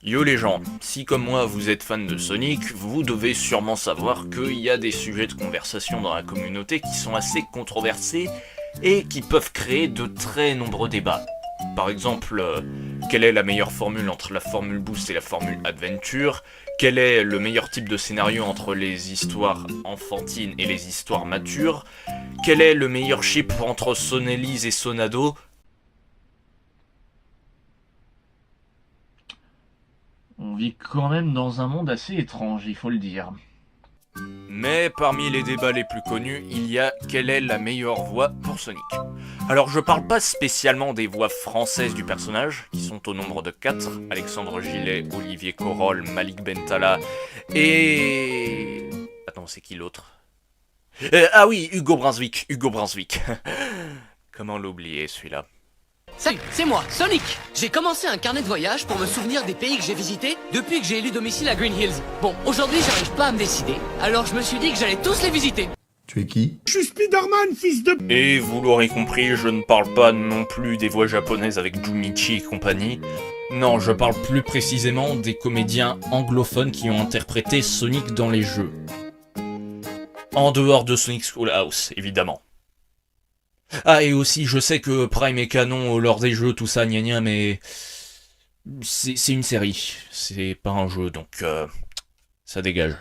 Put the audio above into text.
Yo les gens, si comme moi vous êtes fan de Sonic, vous devez sûrement savoir qu'il y a des sujets de conversation dans la communauté qui sont assez controversés et qui peuvent créer de très nombreux débats. Par exemple, quelle est la meilleure formule entre la formule Boost et la formule Adventure? Quel est le meilleur type de scénario entre les histoires enfantines et les histoires matures? Quel est le meilleur chip entre Sonelise et Sonado? On vit quand même dans un monde assez étrange, il faut le dire. Mais parmi les débats les plus connus, il y a quelle est la meilleure voix pour Sonic. Alors je parle pas spécialement des voix françaises du personnage, qui sont au nombre de 4, Alexandre Gillet, Olivier Corol, Malik Bentala, et... Attends, c'est qui l'autre Ah oui, Hugo Brunswick. Comment l'oublier celui-là? Salut, c'est moi, Sonic. J'ai commencé un carnet de voyage pour me souvenir des pays que j'ai visités depuis que j'ai élu domicile à Green Hills. Bon, aujourd'hui j'arrive pas à me décider, alors je me suis dit que j'allais tous les visiter. Tu es qui? Je suis Spider-Man, fils de... Et vous l'aurez compris, je ne parle pas non plus des voix japonaises avec Junichi et compagnie. Non, je parle plus précisément des comédiens anglophones qui ont interprété Sonic dans les jeux. En dehors de Sonic Schoolhouse, évidemment. Ah, et aussi, je sais que Prime est canon lors des jeux, tout ça, gna gna, mais... C'est une série, c'est pas un jeu, donc ça dégage.